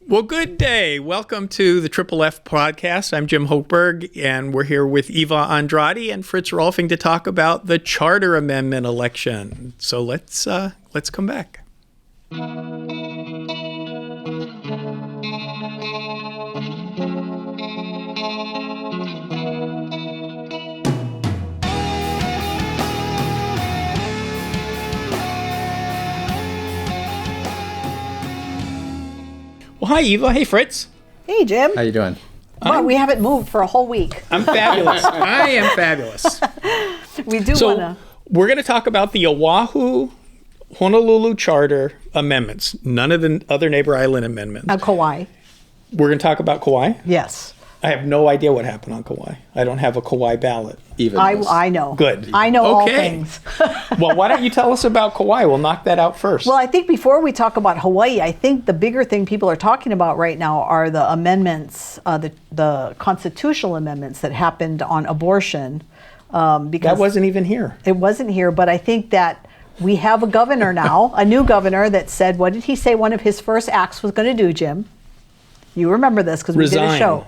Well, good day. Welcome to the FFF podcast. I'm Jim Hochberg, and we're here with Eva Andrade and Fritz Rohlfing to talk about the Charter Amendment election. So let's come back. Well, hi, Eva. Hey, Fritz. Hey, Jim. How you doing? Well, we haven't moved for a whole week. I'm fabulous. I am fabulous. We do So want to... we're going to talk about the Oahu, Honolulu Charter amendments, none of the other neighbor island amendments. Kauai. We're going to talk about Kauai. Yes. I have no idea what happened on Kauai. I don't have a Kauai ballot. Even I know. Good. I know all Okay. things. Well, why don't you tell us about Kauai? We'll knock that out first. Well, I think before we talk about Hawaii, I think the bigger thing people are talking about right now are the amendments, the constitutional amendments that happened on abortion. Because that wasn't even here. It wasn't here, but I think that we have a governor now, a new governor that said, what did he say one of his first acts was going to do, Jim? You remember this because we did a show.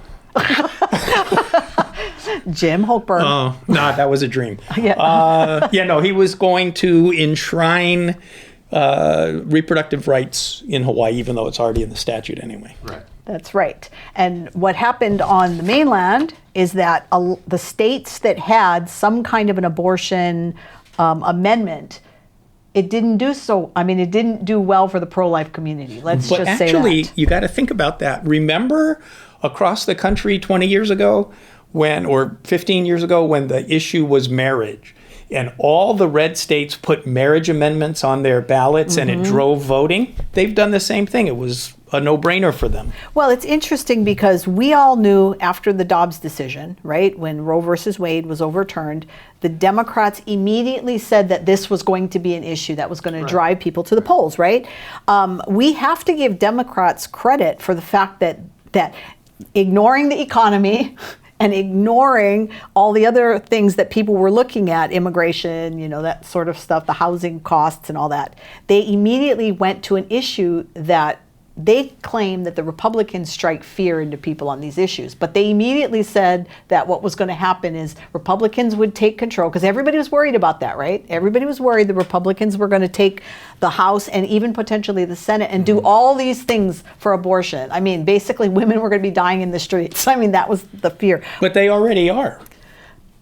Jim Hochberg. Oh, no, that was a dream. Yeah. No, he was going to enshrine reproductive rights in Hawaii, even though it's already in the statute anyway. Right. That's right. And what happened on the mainland is that the states that had some kind of an abortion amendment, it didn't do so. I mean, it didn't do well for the pro-life community. Let's But just say actually, that. you got to think about that. Remember across the country 20 years ago or 15 years ago when the issue was marriage and all the red states put marriage amendments on their ballots and it drove voting? They've done the same thing. It was a no-brainer for them. Well, it's interesting because we all knew after the Dobbs decision, right, when Roe versus Wade was overturned, the Democrats immediately said that this was going to be an issue that was going to drive people to the polls, right? We have to give Democrats credit for the fact that ignoring the economy and ignoring all the other things that people were looking at, immigration, that sort of stuff, the housing costs and all that, they immediately went to an issue that they claim that the Republicans strike fear into people on these issues. But they immediately said that what was going to happen is Republicans would take control, because everybody was worried about that, right? Everybody was worried the Republicans were going to take the House and even potentially the Senate and do all these things for abortion. I mean, basically women were going to be dying in the streets. I mean, that was the fear. But they already are.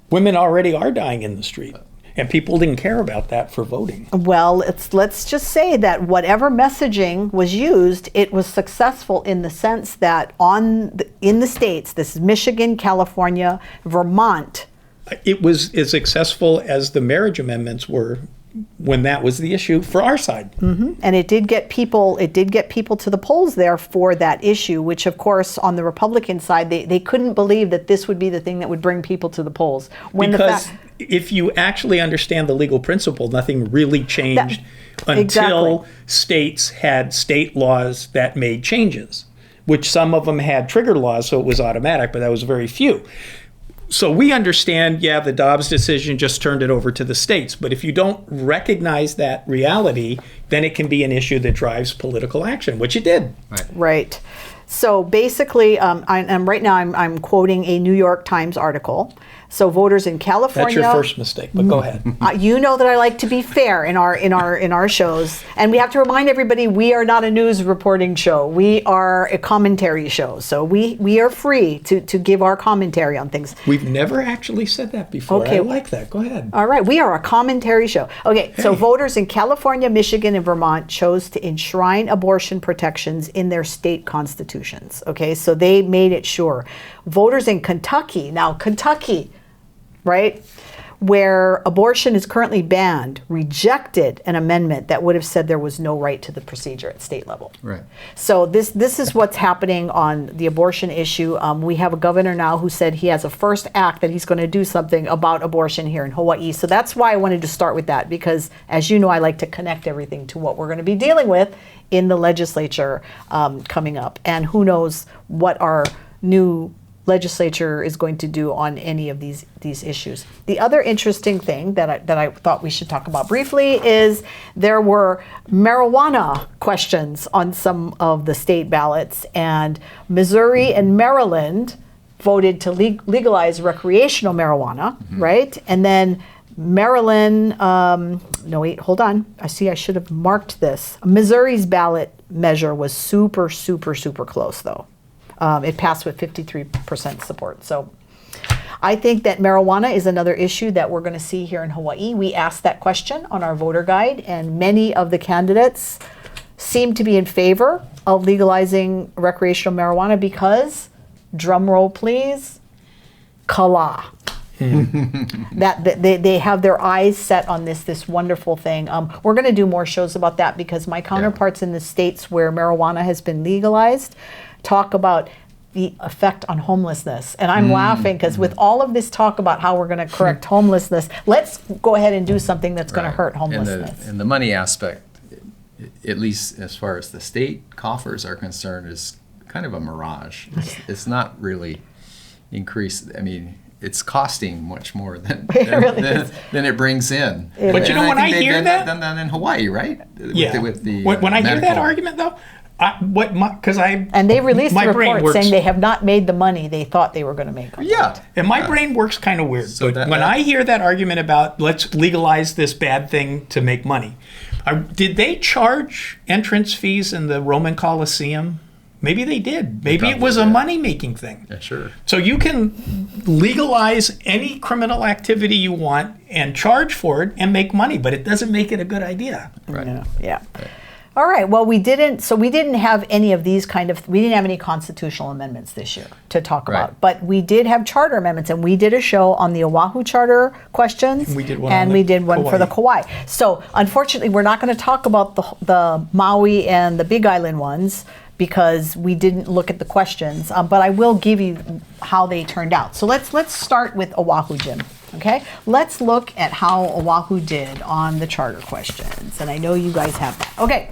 Women already are dying in the street. And people didn't care about that for voting. Well, let's just say that whatever messaging was used, it was successful in the sense that in the states, this is Michigan, California, Vermont. It was as successful as the marriage amendments were when that was the issue for our side. Mm-hmm. And it did get people to the polls there for that issue, which of course on the Republican side, they couldn't believe that this would be the thing that would bring people to the polls. Because if you actually understand the legal principle, nothing really changed until states had state laws that made changes, which some of them had trigger laws, so it was automatic, but that was very few. So we understand, the Dobbs decision just turned it over to the states. But if you don't recognize that reality, then it can be an issue that drives political action, which it did. Right. So basically, I'm quoting a New York Times article. So voters in California. That's your first mistake, but go ahead. You know that I like to be fair in our shows, and we have to remind everybody we are not a news reporting show. We are a commentary show, so we are free to give our commentary on things. We've never actually said that before. Okay. I like that. Go ahead. All right, we are a commentary show. Okay, so voters in California, Michigan, and Vermont chose to enshrine abortion protections in their state constitutions. Okay, so they made it sure. Voters in Kentucky, right, where abortion is currently banned, rejected an amendment that would have said there was no right to the procedure at state level. Right. So this is what's happening on the abortion issue. We have a governor now who said he has a first act that he's going to do something about abortion here in Hawaii. So that's why I wanted to start with that, because as you know, I like to connect everything to what we're going to be dealing with in the legislature coming up. And who knows what our new legislature is going to do on any of these issues. The other interesting thing that I thought we should talk about briefly is there were marijuana questions on some of the state ballots, and Missouri and Maryland voted to legalize recreational marijuana, right? And then Maryland, no wait, hold on. I should have marked this. Missouri's ballot measure was super, super, super close though. It passed with 53% support. So I think that marijuana is another issue that we're going to see here in Hawaii. We asked that question on our voter guide, and many of the candidates seem to be in favor of legalizing recreational marijuana because, drum roll please, kala. That they have their eyes set on this wonderful thing. We're going to do more shows about that because my counterparts in the states where marijuana has been legalized talk about the effect on homelessness. And I'm laughing because with all of this talk about how we're going to correct homelessness, let's go ahead and do something that's going to hurt homelessness. And the money aspect, at least as far as the state coffers are concerned, is kind of a mirage. It's not really increased. I mean, it's costing much more than it brings in. But you know, when I hear that, done that in Hawaii, right? Yeah. When I hear that argument, though, and they released a report saying they have not made the money they thought they were going to make. And my brain works kind of weird. So when I hear that argument about let's legalize this bad thing to make money, did they charge entrance fees in the Roman Colosseum? Maybe they did. Maybe it was a money-making thing. Yeah, sure. So you can legalize any criminal activity you want and charge for it and make money, but it doesn't make it a good idea. Right. Yeah. All right. Well, we didn't have any of these we didn't have any constitutional amendments this year to talk about, but we did have charter amendments, and we did a show on the Oahu charter questions. And we did one for the Kauai. So unfortunately, we're not going to talk about the Maui and the Big Island ones because we didn't look at the questions, but I will give you how they turned out. So let's start with Oahu, Jim. Okay, let's look at how Oahu did on the charter questions. And I know you guys have that. Okay,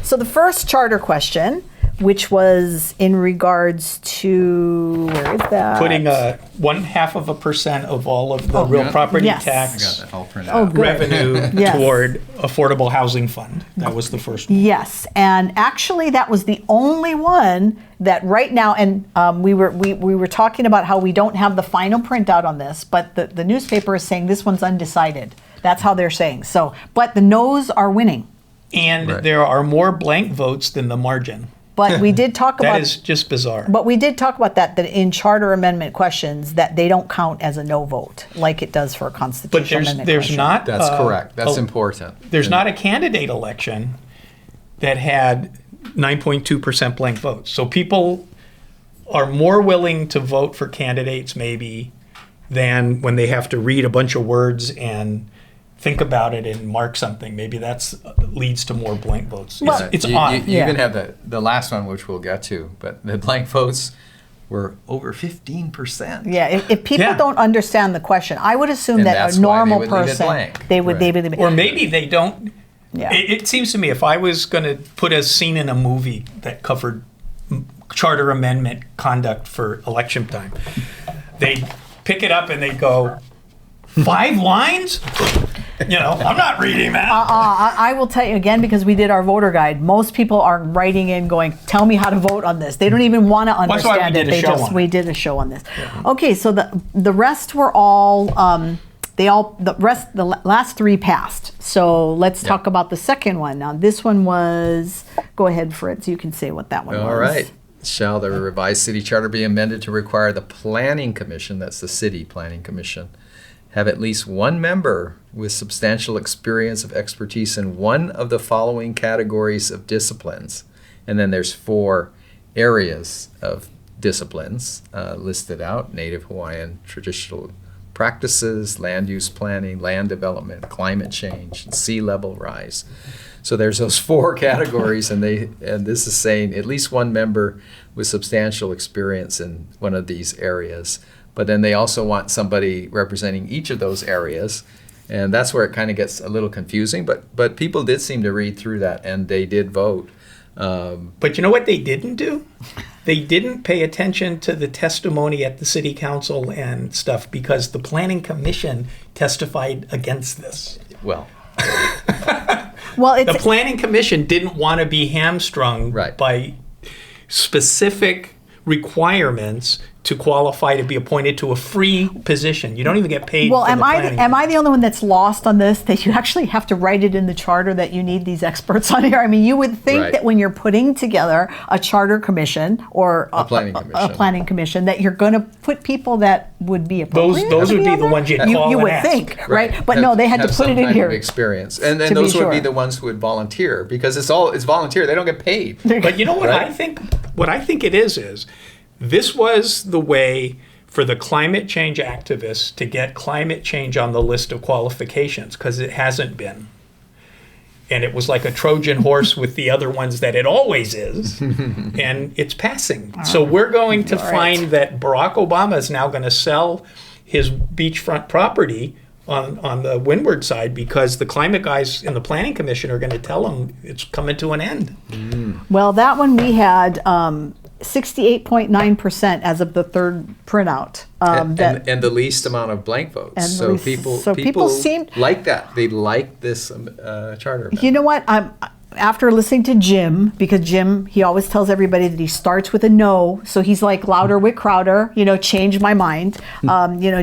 so the first charter question, which was in regards to, where is that? Putting 0.5% of all of the real property tax I got that all printed out. revenue toward affordable housing fund. That was the first one. Yes, and actually that was the only one that right now, and we were talking about how we don't have the final printout on this, but the newspaper is saying this one's undecided. That's how they're saying. So, but the no's are winning. And there are more blank votes than the margin. But we did talk about... That is just bizarre. But we did talk about that in charter amendment questions, that they don't count as a no vote, like it does for a constitutional amendment there's question. not... That's correct. That's important. There's not a candidate election that had 9.2% blank votes. So people are more willing to vote for candidates maybe than when they have to read a bunch of words and think about it and mark something. Maybe that's leads to more blank votes. It's odd. You even have the last one, which we'll get to, but the blank votes were over 15%. Yeah, if people don't understand the question, I would assume that a normal person, they would leave it. Or maybe they don't. Yeah. It seems to me if I was going to put a scene in a movie that covered charter amendment conduct for election time, they'd pick it up and they'd go, 5 lines? You know, I'm not reading that. I will tell you again, because we did our voter guide, most people are writing in going, tell me how to vote on this. They don't even want to understand it. We did a show on this. Yeah. Okay, so the rest were all, the last 3 passed. So let's talk about the second one. Now this one was, go ahead Fritz, you can say what that one was. All right. Shall the revised city charter be amended to require the planning commission, that's the city planning commission, have at least one member with substantial experience of expertise in one of the following categories of disciplines. And then there's 4 areas of disciplines listed out: Native Hawaiian traditional practices, land use planning, land development, climate change, and sea level rise. So there's those 4 categories, and this is saying at least one member with substantial experience in one of these areas. But then they also want somebody representing each of those areas, and that's where it kind of gets a little confusing. But people did seem to read through that, and they did vote. But you know what they didn't do? they didn't pay attention to the testimony at the city council and stuff because the planning commission testified against this. Well, the planning commission didn't want to be hamstrung Right. by specific requirements to qualify to be appointed to a free position. You don't even get paid. Well, for am I the only one that's lost on this? That you actually have to write it in the charter that you need these experts on here. I mean, you would think Right. that when you're putting together a charter commission or A planning commission. that you're going to put people that would be appropriate. Those to would be on the there? ones you'd call You and would ask. think, right? But no, they had to Have put it some in kind here. of experience, and to then be those would be sure. the ones who would volunteer because it's volunteer. They don't get paid. But you know what Right. I think? What I think it is this was the way for the climate change activists to get climate change on the list of qualifications, because it hasn't been. And it was like a Trojan horse with the other ones that it always is. And it's passing. So we're going to find that Barack Obama is now going to sell his beachfront property on the windward side because the climate guys in the planning commission are going to tell him it's coming to an end. Well, that one we had 68.9% as of the third printout. And the least amount of blank votes. And So least- people so people seem- like that. They like this charter. You know what? After listening to Jim, because Jim, he always tells everybody that he starts with a no. So he's like louder with Crowder, change my mind.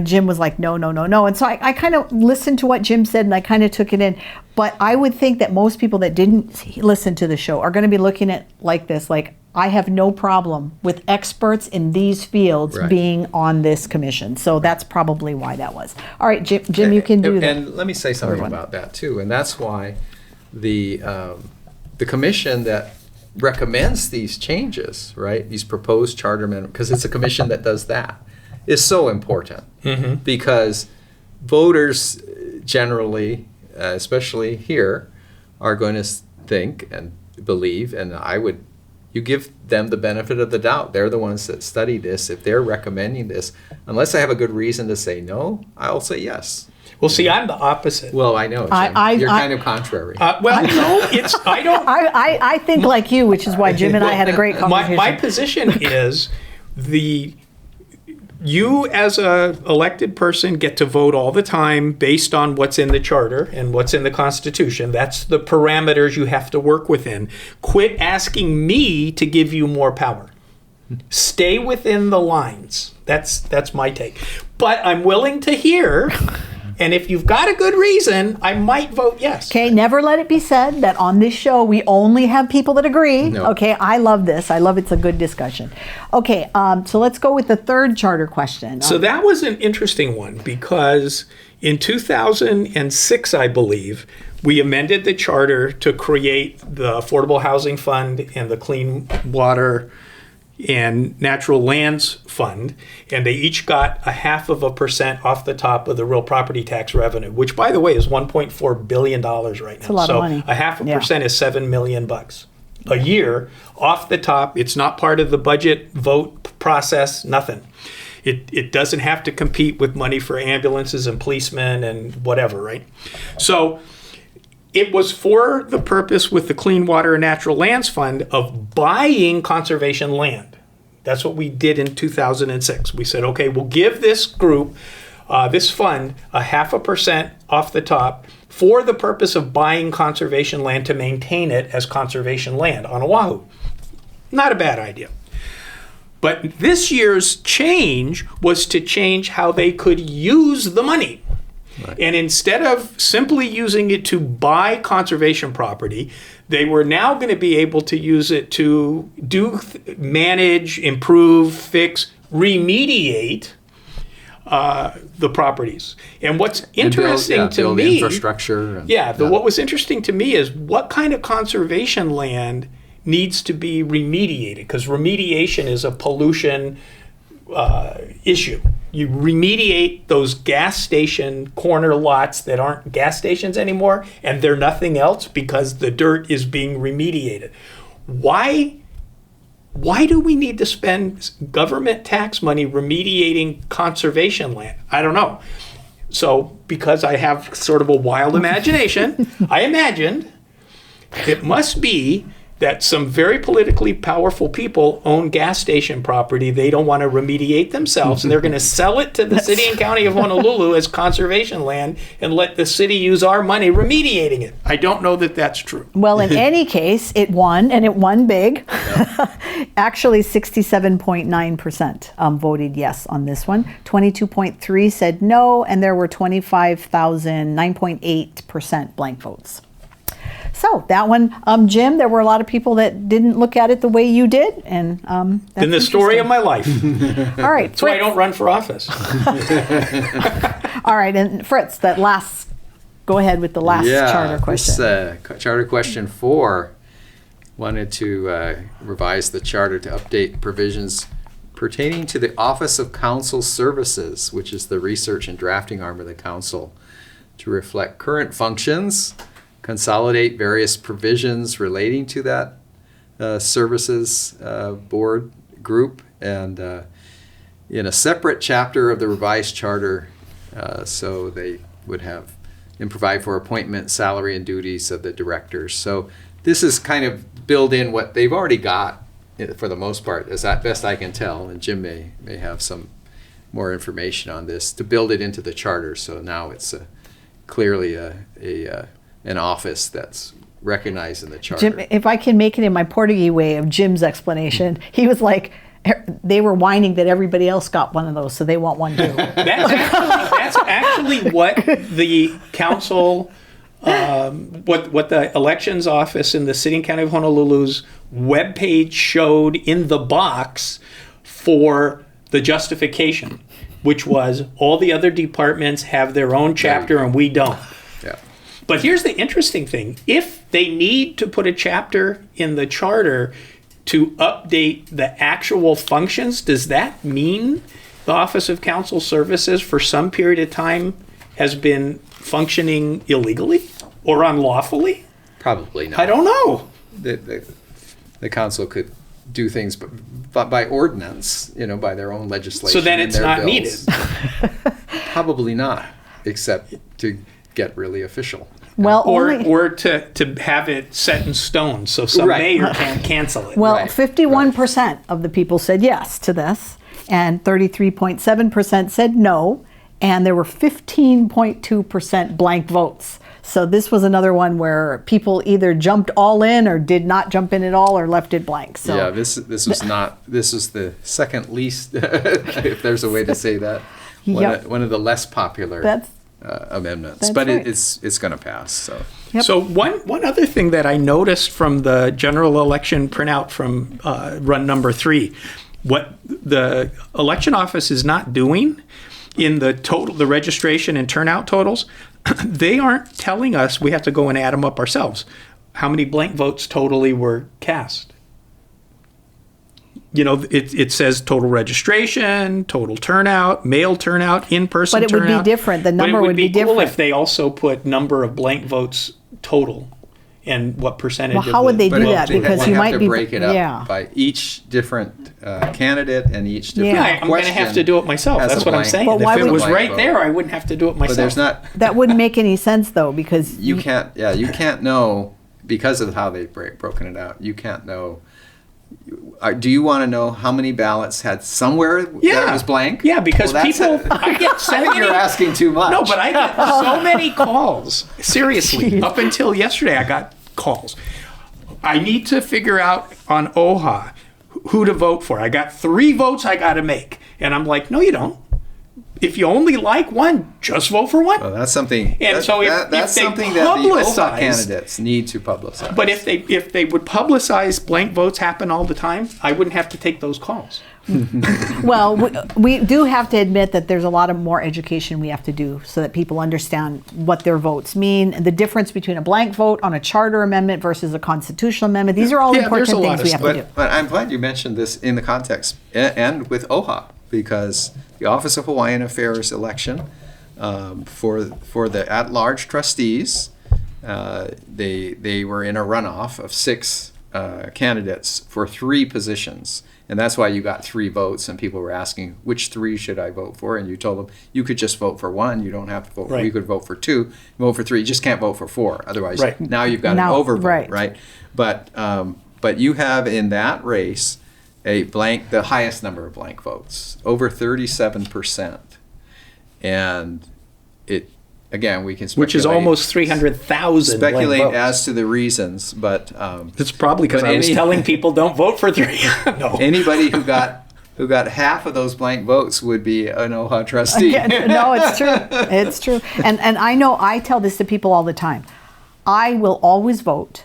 Jim was like, no, no, no, no. And so I kind of listened to what Jim said and I kind of took it in. But I would think that most people that didn't listen to the show are going to be looking at like this, like, I have no problem with experts in these fields Right. being on this commission. So that's probably why that was. All right, Jim, you can do that. And let me say something about that too. And that's why the commission that recommends these changes, right, these proposed charter amendments, because it's a commission that does that, is so important. Because voters generally, especially here, are going to think and believe, and you give them the benefit of the doubt. They're the ones that study this. If they're recommending this, unless I have a good reason to say no, I'll say yes. Well, see, I'm the opposite. Well, I know, Jim. You're kind of contrary. No, I don't. I think like you, which is why Jim and I had a great conversation. My position is you as a elected person get to vote all the time based on what's in the charter and what's in the Constitution. That's the parameters you have to work within. Quit asking me to give you more power. Stay within the lines. That's my take. But I'm willing to hear. And if you've got a good reason, I might vote yes. Okay, never let it be said that on this show we only have people that agree. No. Okay, I love this. I love it's a good discussion. Okay, so let's go with the third charter question. So that was an interesting one because in 2006, I believe, we amended the charter to create the Affordable Housing Fund and the Clean Water and Natural Lands Fund, and they each got 0.5% off the top of the real property tax revenue, which, by the way, is $1.4 billion right now. It's a lot of money. 0.5% is $7 million a year off the top. It's not part of the budget vote process, nothing. It doesn't have to compete with money for ambulances and policemen and whatever, right? So it was for the purpose with the Clean Water and Natural Lands Fund of buying conservation land. That's what we did in 2006. We said, okay, we'll give this group, this fund, 0.5% off the top for the purpose of buying conservation land to maintain it as conservation land on Oahu. Not a bad idea. But this year's change was to change how they could use the money. Right. And instead of simply using it to buy conservation property, they were now going to be able to use it to manage, improve, fix, remediate the properties. And what's interesting to me, infrastructure. What was interesting to me is what kind of conservation land needs to be remediated, because remediation is a pollution issue. You remediate those gas station corner lots that aren't gas stations anymore, and they're nothing else because the dirt is being remediated. Why do we need to spend government tax money remediating conservation land? I don't know. So because I have sort of a wild imagination, I imagined it must be that some very politically powerful people own gas station property. They don't want to remediate themselves, and they're going to sell it to the city and county of Honolulu as conservation land and let the city use our money remediating it. I don't know that that's true. Well, in any case, it won, and it won big. Actually, 67.9% voted yes on this one. 22.3% said no, and there were 25,000, 9.8% blank votes. So that one, Jim, there were a lot of people that didn't look at it the way you did, and that's in the story of my life. All right, That's why I don't run for office. All right, and Fritz, go ahead with the last charter question. This, charter question 4 wanted to revise the charter to update provisions pertaining to the Office of Council Services, which is the research and drafting arm of the council, to reflect current functions, consolidate various provisions relating to that services board group, and in a separate chapter of the revised charter, so they would have and provide for appointment, salary, and duties of the directors. So this is kind of build in what they've already got for the most part, as best I can tell, and Jim may have some more information on this, to build it into the charter. So now it's clearly an office that's recognized in the charter. Jim, if I can make it in my Portuguese way of Jim's explanation, he was like, they were whining that everybody else got one of those, so they want one too. That's actually what the council, what the elections office in the City and County of Honolulu's webpage showed in the box for the justification, which was all the other departments have their own chapter and we don't. Yeah. But here's the interesting thing. If they need to put a chapter in the charter to update the actual functions, does that mean the Office of Council Services for some period of time has been functioning illegally or unlawfully? Probably not. I don't know. The council could do things by ordinance, by their own legislation. So then it's not needed. Probably not, except to get really official. Well, or to have it set in stone so some mayor can't cancel it. Well, 51% of the people said yes to this, and 33.7% said no, and there were 15.2% blank votes. So this was another one where people either jumped all in or did not jump in at all or left it blank. So yeah, this was the second least, if there's a way to say that, one of the less popular amendments, but right. It's going to pass. So, So one other thing that I noticed from the general election printout from run number 3, what the election office is not doing in the registration and turnout totals, they aren't telling us, we have to go and add them up ourselves, how many blank votes totally were cast. It says total registration, total turnout, mail turnout, in-person turnout. But it would be different. The number would be different. Cool if they also put number of blank votes total and what percentage. Well, how would they do that? Because you might have to break it up by each different candidate and each different question. I'm going to have to do it myself. That's what I'm saying. Well, if it was right there, I wouldn't have to do it myself. But there's not. That wouldn't make any sense though, because you can't. Yeah, you can't know because of how they've broken it out. You can't know. Do you want to know how many ballots had somewhere that was blank? Yeah, because people. I get so many, you're asking too much. No, but I get so many calls. Seriously, up until yesterday, I got calls. I need to figure out on OHA who to vote for. I got 3 votes I got to make, and I'm like, no, you don't. If you only like one, just vote for one. Well, that's something. And that's something that the OHA candidates need to publicize. But if they would publicize blank votes happen all the time, I wouldn't have to take those calls. Well, we do have to admit that there's a lot of more education we have to do so that people understand what their votes mean, and the difference between a blank vote on a charter amendment versus a constitutional amendment. These are all important things we have to do. But I'm glad you mentioned this in the context and with OHA, because the Office of Hawaiian Affairs election for the at-large trustees, they were in a runoff of 6 candidates for 3 positions. And that's why you got 3 votes, and people were asking, which 3 should I vote for? And you told them, you could just vote for 1. You don't have to vote for, you could vote for 2, vote for 3. You just can't vote for 4. Otherwise, now you've got an overvote, right? But But you have in that race the highest number of blank votes, over 37%. And it, again, we can speculate. Which is almost 300,000 Speculate blank votes. as to the reasons, but It's probably because I was telling people don't vote for 3. No. Anybody who got half of those blank votes would be an OHA trustee. No, it's true. It's true. And I know I tell this to people all the time. I will always vote.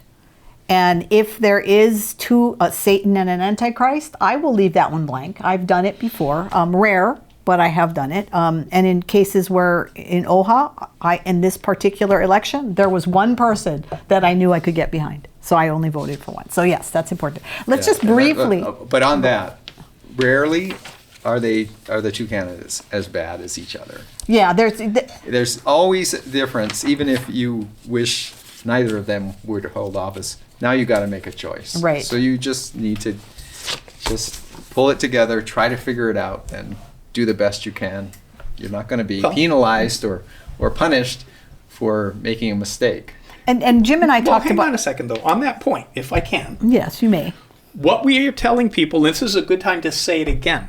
And if there is a Satan and an Antichrist, I will leave that one blank. I've done it before. Rare, but I have done it. And in cases where in OHA, in this particular election, there was one person that I knew I could get behind. So I only voted for one. So yes, that's important. Let's just briefly. But on that, rarely are the two candidates as bad as each other. Yeah, There's always a difference, even if you wish neither of them were to hold office. Now you got to make a choice. Right. So you just need to just pull it together, try to figure it out, and do the best you can. You're not going to be penalized or punished for making a mistake. And Jim and I talked about. Hang on a second, though. On that point, if I can. Yes, you may. What we are telling people, this is a good time to say it again.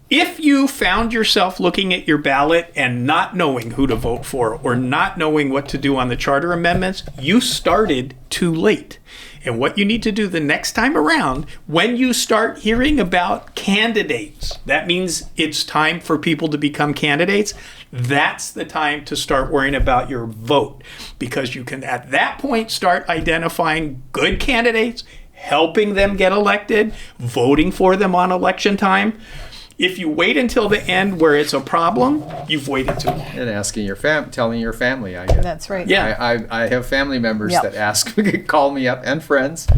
If you found yourself looking at your ballot and not knowing who to vote for or not knowing what to do on the charter amendments, you started too late. And what you need to do the next time around, when you start hearing about candidates, that means it's time for people to become candidates. That's the time to start worrying about your vote, because you can at that point start identifying good candidates, helping them get elected, voting for them on election time. If you wait until the end where it's a problem, you've waited too long. And asking telling your family, I guess. That's right. Yeah. I have family members that ask, call me up, and friends.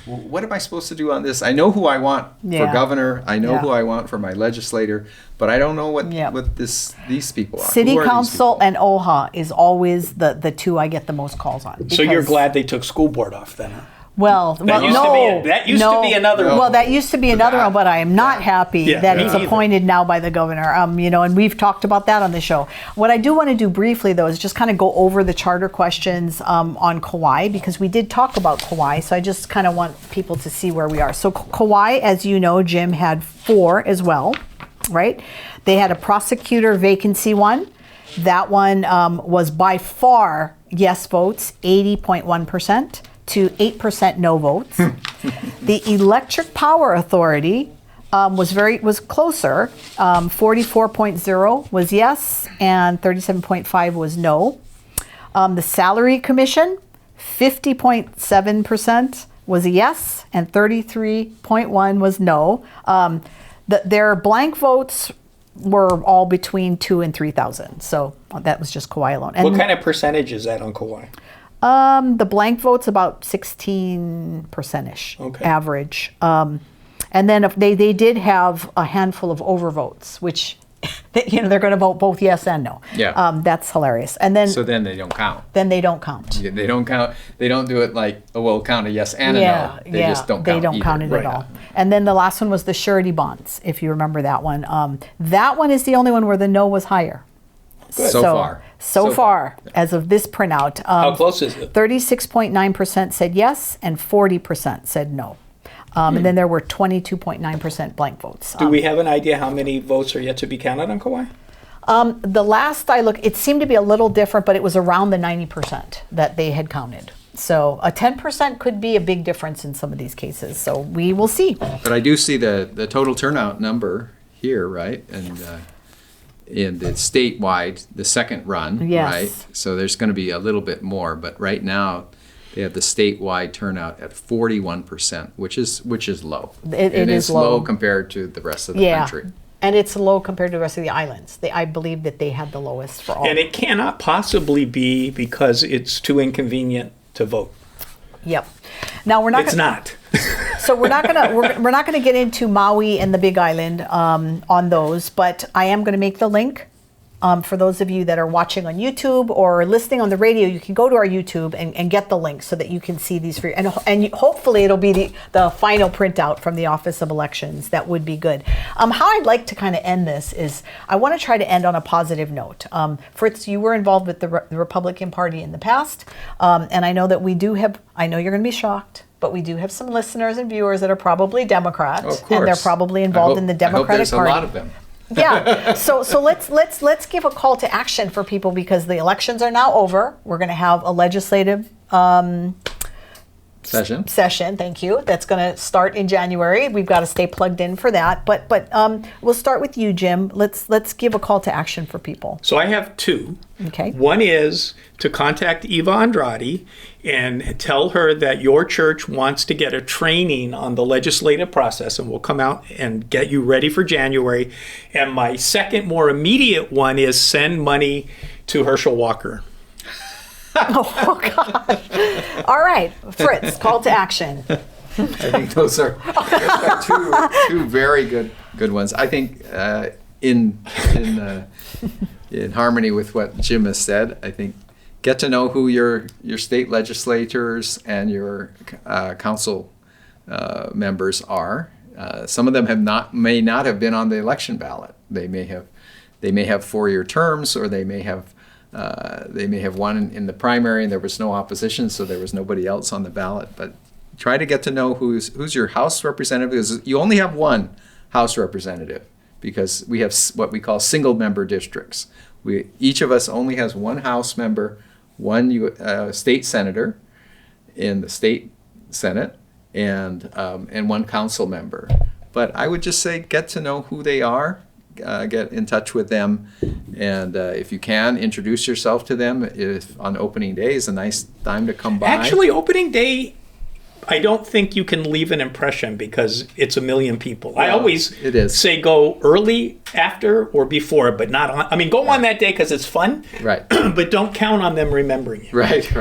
Well, what am I supposed to do on this? I know who I want for governor. I know who I want for my legislator, but I don't know what these people are. City council and OHA is always the two I get the most calls on. So you're glad they took school board off then, huh? That used to be another one. Well, that used to be another one, but I am not happy that it's appointed now by the governor. And we've talked about that on the show. What I do want to do briefly, though, is just kind of go over the charter questions on Kauai, because we did talk about Kauai. So I just kind of want people to see where we are. So Kauai, as you know, Jim had 4 as well, right? They had a prosecutor vacancy one. That one was by far yes votes, 80.1%. to 8% no votes. The Electric Power Authority was closer. 44.0 was yes, and 37.5 was no. The Salary Commission, 50.7% was a yes, and 33.1 was no. Their blank votes were all between 2,000 and 3,000. So that was just Kauai alone. And what kind of percentage is that on Kauai? The blank vote's about 16%-ish average. And then if they did have a handful of overvotes, which they're going to vote both yes and no. Yeah. That's hilarious. And then so then they don't count. Then they don't count. Yeah, they don't count. They don't do it like, we'll count a yes and a no. They just don't count. They don't count it at all. And then the last one was the surety bonds, if you remember that one. That one is the only one where the no was higher. Good. So far, as of this printout. How close is it? 36.9% said yes, and 40% said no. And then there were 22.9% blank votes. Do we have an idea how many votes are yet to be counted on Kauai? The last I looked, it seemed to be a little different, but it was around the 90% that they had counted. So a 10% could be a big difference in some of these cases. So we will see. But I do see the total turnout number here, right? And in the statewide, the second run, right? So there's going to be a little bit more, but right now they have the statewide turnout at 41%, which is low. It is low compared to the rest of the country. And it's low compared to the rest of the islands. I believe that they had the lowest for all. And it cannot possibly be because it's too inconvenient to vote. Yep. Now we're not. It's not. So we're not gonna get into Maui and the Big Island on those, but I am gonna make the link. For those of you that are watching on YouTube or listening on the radio, you can go to our YouTube and get the link so that you can see these for you. And hopefully it'll be the final printout from the Office of Elections. That would be good. How I'd like to kind of end this is I want to try to end on a positive note. Fritz, you were involved with the Republican Party in the past, and I know that we do have, I know you're going to be shocked, but we do have some listeners and viewers that are probably Democrats, Of course. and they're probably involved in the Democratic Party. I hope there's a lot of them. Yeah. So let's give a call to action for people, because the elections are now over. We're going to have a legislative session. Thank you. That's going to start in January. We've got to stay plugged in for that. But we'll start with you, Jim. Let's give a call to action for people. So I have two. Okay. One is to contact Eva Andrade and tell her that your church wants to get a training on the legislative process, and we'll come out and get you ready for January. And my second, more immediate one is send money to Herschel Walker. Oh, gosh. All right. Fritz, call to action. I think those are two very good ones. I think in harmony with what Jim has said, I think get to know who your state legislators and your council members are. Some of them may not have been on the election ballot. They may have 4-year terms, or they may have won in the primary and there was no opposition, so there was nobody else on the ballot. But try to get to know who's your House representative, because you only have one House representative, because we have what we call single-member districts. Each of us only has one House member, one state senator in the state Senate, and one council member. But I would just say get to know who they are. Get in touch with them, and if you can, introduce yourself to them. If on opening day is a nice time to come by. Actually, opening day, I don't think you can leave an impression, because it's 1 million people. I always say go early, after, or before, but not on. I mean, go on that day because it's fun. Right. But don't count on them remembering you. Right.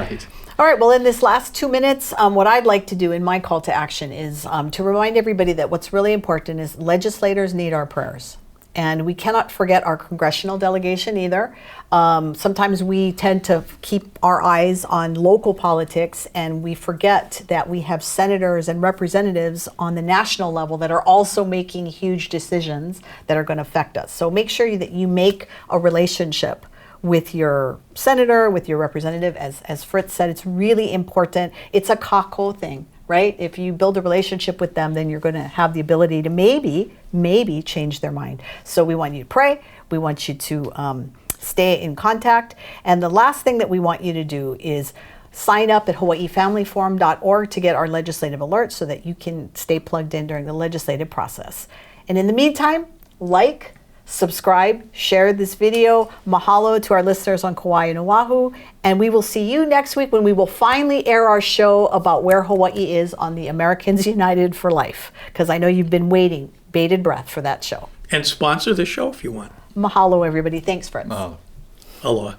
All right, well, in this last 2 minutes, what I'd like to do in my call to action is to remind everybody that what's really important is legislators need our prayers. And we cannot forget our congressional delegation either. Sometimes we tend to keep our eyes on local politics, and we forget that we have senators and representatives on the national level that are also making huge decisions that are going to affect us. So make sure that you make a relationship with your senator, with your representative. As Fritz said, it's really important. It's a kako thing, right? If you build a relationship with them, then you're going to have the ability to maybe change their mind. So we want you to pray. We want you to stay in contact. And the last thing that we want you to do is sign up at hawaiifamilyforum.org to get our legislative alerts so that you can stay plugged in during the legislative process. And in the meantime, subscribe, share this video. Mahalo to our listeners on Kauai and Oahu. And we will see you next week when we will finally air our show about where Hawaii is on the Americans United for Life. Because I know you've been waiting, bated breath, for that show. And sponsor the show if you want. Mahalo, everybody. Thanks, Fritz. Mahalo. Aloha.